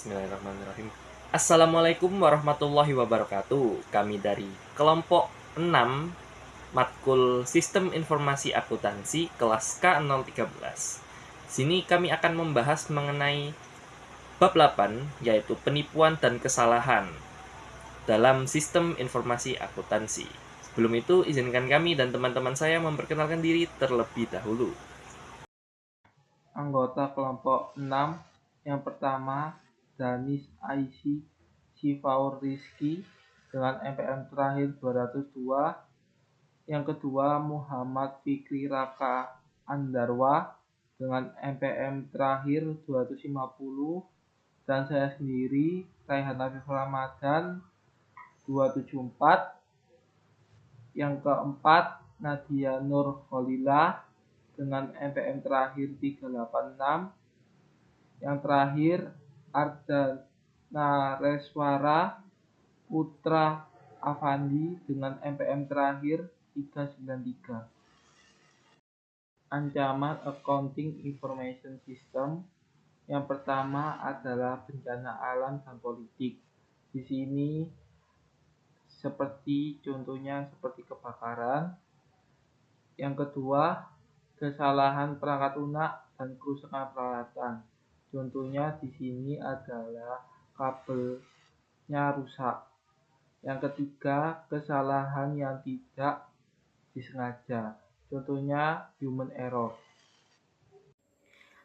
Bismillahirrahmanirrahim. Assalamualaikum warahmatullahi wabarakatuh. Kami dari kelompok 6 Matkul Sistem Informasi Akuntansi kelas K013. Sini kami akan membahas mengenai bab 8, yaitu penipuan dan kesalahan dalam sistem informasi akuntansi. Sebelum itu, izinkan kami dan teman-teman saya memperkenalkan diri terlebih dahulu. Anggota kelompok 6 yang pertama Danis Aisy Sifaur Rizky dengan NPM terakhir 202, yang kedua Muhammad Fikri Raka Andarwa dengan NPM terakhir 250, dan saya sendiri Raihan Afif Ramadan 274, yang keempat Nadia Nur Kholila dengan NPM terakhir 386, yang terakhir Ardana Reswara Putra Afandi dengan NPM terakhir 393. Ancaman Accounting Information System yang pertama adalah bencana alam dan politik. Di sini contohnya seperti kebakaran. Yang kedua, kesalahan perangkat lunak dan kerusakan peralatan. Contohnya di sini adalah kabelnya rusak. Yang ketiga, kesalahan yang tidak disengaja. Contohnya human error.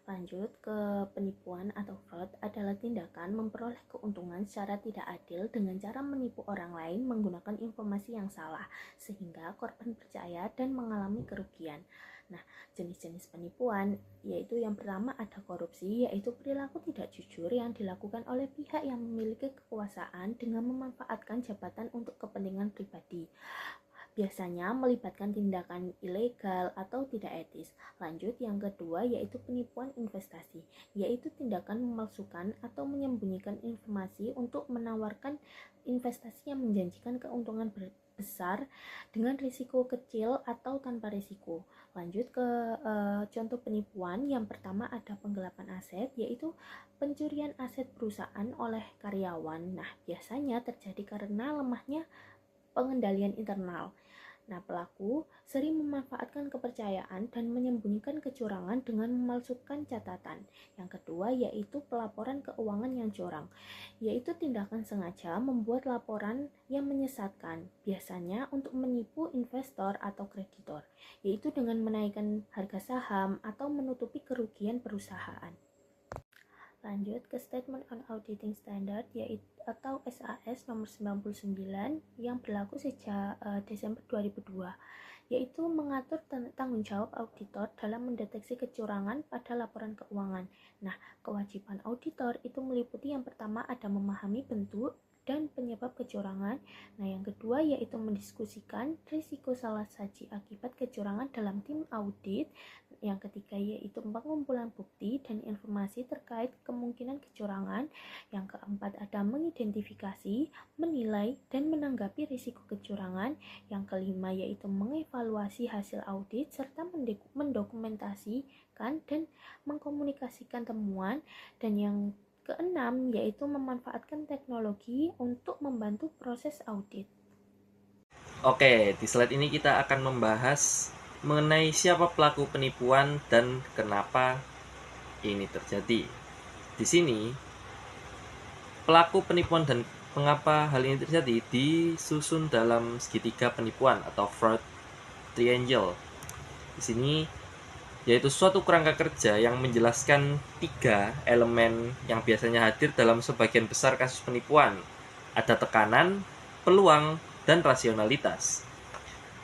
Lanjut ke penipuan atau fraud adalah tindakan memperoleh keuntungan secara tidak adil dengan cara menipu orang lain menggunakan informasi yang salah sehingga korban percaya dan mengalami kerugian. Nah, jenis-jenis penipuan yaitu yang pertama ada korupsi, yaitu perilaku tidak jujur yang dilakukan oleh pihak yang memiliki kekuasaan dengan memanfaatkan jabatan untuk kepentingan pribadi. Biasanya melibatkan tindakan ilegal atau tidak etis. Lanjut, yang kedua yaitu penipuan investasi, yaitu tindakan memalsukan atau menyembunyikan informasi untuk menawarkan investasi yang menjanjikan keuntungan besar dengan risiko kecil atau tanpa risiko. Lanjut ke contoh penipuan. Yang pertama ada penggelapan aset, yaitu pencurian aset perusahaan oleh karyawan. Nah, biasanya terjadi karena lemahnya pengendalian internal. Nah, pelaku sering memanfaatkan kepercayaan dan menyembunyikan kecurangan dengan memalsukan catatan. Yang kedua yaitu pelaporan keuangan yang curang, yaitu tindakan sengaja membuat laporan yang menyesatkan, biasanya untuk menipu investor atau kreditor, yaitu dengan menaikkan harga saham atau menutupi kerugian perusahaan. Lanjut ke Statement on Auditing Standard yaitu atau SAS nomor 99 yang berlaku sejak Desember 2002, yaitu mengatur tanggung jawab auditor dalam mendeteksi kecurangan pada laporan keuangan. Nah, kewajiban auditor itu meliputi yang pertama ada memahami bentuk dan penyebab kecurangan. Nah, yang kedua yaitu mendiskusikan risiko salah saji akibat kecurangan dalam tim audit. Yang ketiga yaitu pengumpulan bukti dan informasi terkait kemungkinan kecurangan. Yang keempat ada mengidentifikasi, menilai, dan menanggapi risiko kecurangan. Yang kelima yaitu mengevaluasi hasil audit serta mendokumentasikan dan mengkomunikasikan temuan. Dan yang keenam yaitu memanfaatkan teknologi untuk membantu proses audit. Oke, di slide ini kita akan membahas mengenai siapa pelaku penipuan dan kenapa ini terjadi. Di sini, pelaku penipuan dan mengapa hal ini terjadi disusun dalam segitiga penipuan atau fraud triangle. Di sini yaitu suatu kerangka kerja yang menjelaskan 3 elemen yang biasanya hadir dalam sebagian besar kasus penipuan. Ada tekanan, peluang, dan rasionalitas.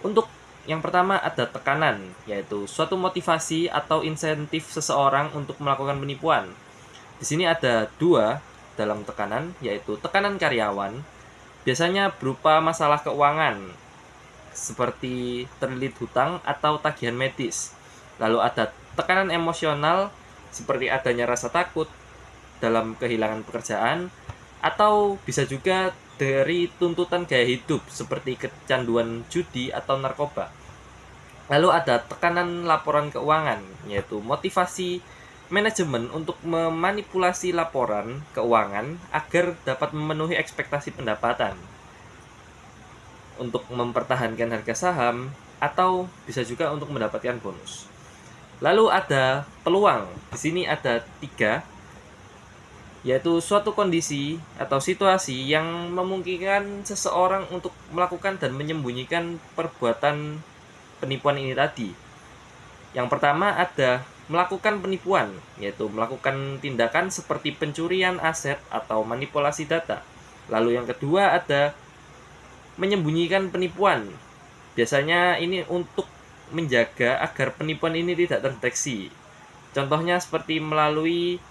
Untuk yang pertama ada tekanan, yaitu suatu motivasi atau insentif seseorang untuk melakukan penipuan. Di sini ada 2 dalam tekanan, yaitu tekanan karyawan, biasanya berupa masalah keuangan, seperti terlilit hutang atau tagihan medis. Lalu ada tekanan emosional, seperti adanya rasa takut dalam kehilangan pekerjaan, atau bisa juga dari tuntutan gaya hidup seperti kecanduan judi atau narkoba. Lalu ada tekanan laporan keuangan, yaitu motivasi manajemen untuk memanipulasi laporan keuangan agar dapat memenuhi ekspektasi pendapatan untuk mempertahankan harga saham atau bisa juga untuk mendapatkan bonus. Lalu ada peluang. Di sini ada 3, yaitu suatu kondisi atau situasi yang memungkinkan seseorang untuk melakukan dan menyembunyikan perbuatan penipuan ini tadi. Yang pertama ada melakukan penipuan, yaitu melakukan tindakan seperti pencurian aset atau manipulasi data. Lalu yang kedua ada menyembunyikan penipuan. Biasanya ini untuk menjaga agar penipuan ini tidak terdeteksi. Contohnya seperti melalui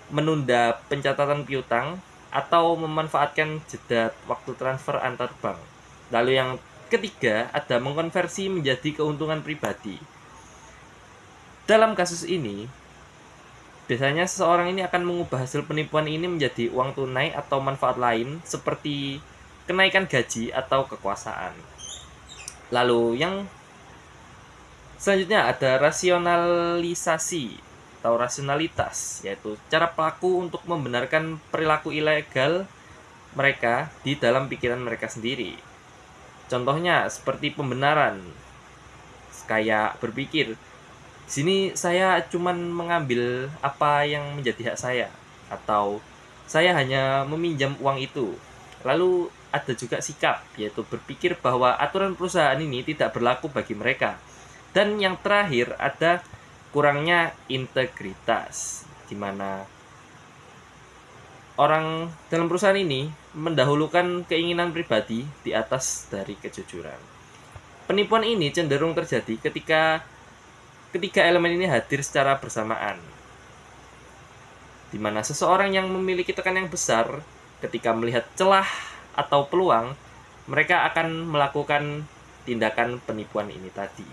menunda pencatatan piutang atau memanfaatkan jeda waktu transfer antar bank. Lalu yang ketiga ada mengkonversi menjadi keuntungan pribadi. Dalam kasus ini, biasanya seseorang ini akan mengubah hasil penipuan ini menjadi uang tunai atau manfaat lain seperti kenaikan gaji atau kekuasaan. Lalu yang selanjutnya ada rasionalisasi atau rasionalitas, yaitu cara pelaku untuk membenarkan perilaku ilegal mereka di dalam pikiran mereka sendiri. Contohnya seperti pembenaran, kayak berpikir, di sini saya cuman mengambil apa yang menjadi hak saya, atau saya hanya meminjam uang itu. Lalu ada juga sikap, yaitu berpikir bahwa aturan perusahaan ini tidak berlaku bagi mereka. Dan yang terakhir ada kurangnya integritas, di mana orang dalam perusahaan ini mendahulukan keinginan pribadi di atas dari kejujuran. Penipuan ini cenderung terjadi ketika ketiga elemen ini hadir secara bersamaan, di mana seseorang yang memiliki tekanan yang besar ketika melihat celah atau peluang, mereka akan melakukan tindakan penipuan ini tadi.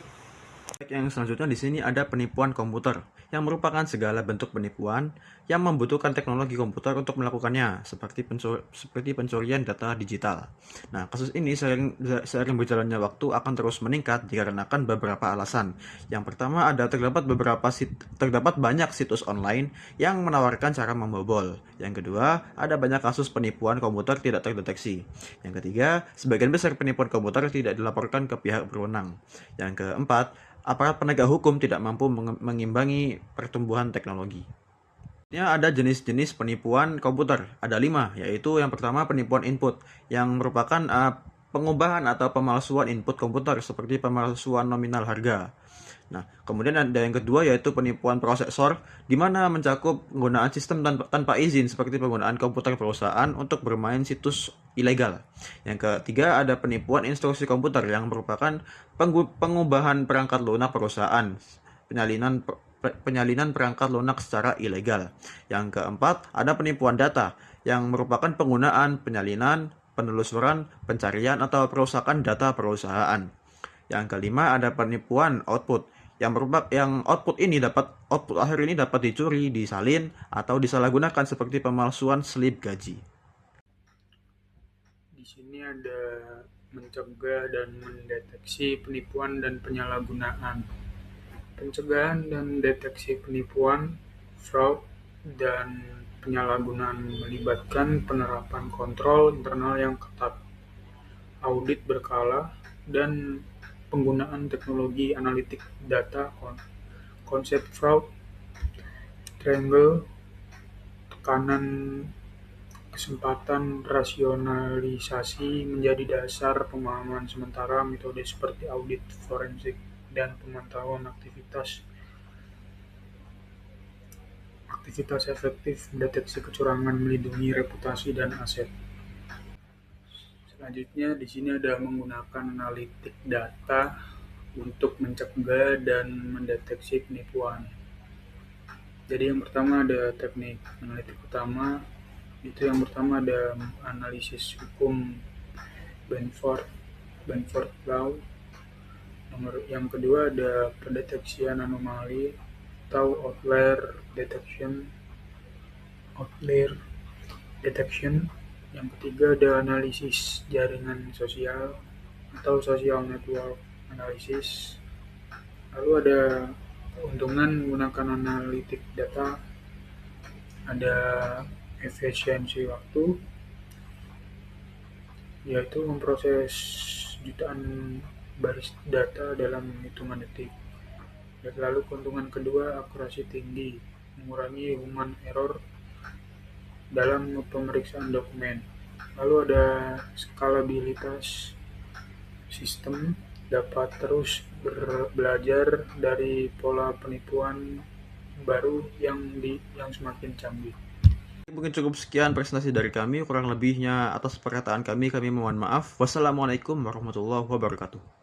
Yang selanjutnya di sini ada penipuan komputer, yang merupakan segala bentuk penipuan yang membutuhkan teknologi komputer untuk melakukannya, seperti pencurian data digital. Nah, kasus ini seiring berjalannya waktu akan terus meningkat dikarenakan beberapa alasan. Yang pertama ada terdapat banyak situs online yang menawarkan cara membobol. Yang kedua, ada banyak kasus penipuan komputer tidak terdeteksi. Yang ketiga, sebagian besar penipuan komputer tidak dilaporkan ke pihak berwenang. Yang keempat, aparat penegak hukum tidak mampu mengimbangi pertumbuhan teknologi. Ada jenis-jenis penipuan komputer, ada 5, yaitu yang pertama penipuan input, yang merupakan pengubahan atau pemalsuan input komputer seperti pemalsuan nominal harga. Nah, kemudian ada yang kedua yaitu penipuan prosesor, di mana mencakup penggunaan sistem tanpa izin seperti penggunaan komputer perusahaan untuk bermain situs ilegal. Yang ketiga ada penipuan instruksi komputer yang merupakan pengubahan perangkat lunak perusahaan, penyalinan perangkat lunak secara ilegal. Yang keempat ada penipuan data yang merupakan penggunaan, penyalinan, penelusuran, pencarian atau perusakan data perusahaan. Yang kelima ada penipuan output yang output akhir ini dapat dicuri, disalin atau disalahgunakan seperti pemalsuan slip gaji. Di sini ada mencegah dan mendeteksi penipuan dan penyalahgunaan. Pencegahan dan deteksi penipuan, fraud, dan penyalahgunaan melibatkan penerapan kontrol internal yang ketat, audit berkala, dan penggunaan teknologi analitik data. Konsep fraud triangle, tekanan kesempatan rasionalisasi menjadi dasar pemahaman sementara metode seperti audit forensik dan pemantauan aktivitas efektif mendeteksi kecurangan, melindungi reputasi dan aset. Selanjutnya di sini ada menggunakan analitik data untuk mencegah dan mendeteksi penipuan. Jadi yang pertama ada teknik analitik utama, itu yang pertama ada analisis hukum Benford Law. Yang kedua ada pendeteksian anomali atau outlier detection. Yang ketiga ada analisis jaringan sosial atau social network analysis. Lalu ada Keuntungan menggunakan analitik data, ada efisiensi waktu, yaitu memproses jutaan baris data dalam hitungan detik. Dan lalu keuntungan kedua, akurasi tinggi, mengurangi human error dalam pemeriksaan dokumen. Lalu ada skalabilitas, sistem dapat terus belajar dari pola penipuan baru yang semakin canggih. Mungkin cukup sekian presentasi dari kami, kurang lebihnya atas perkataan kami mohon maaf. Wassalamualaikum warahmatullahi wabarakatuh.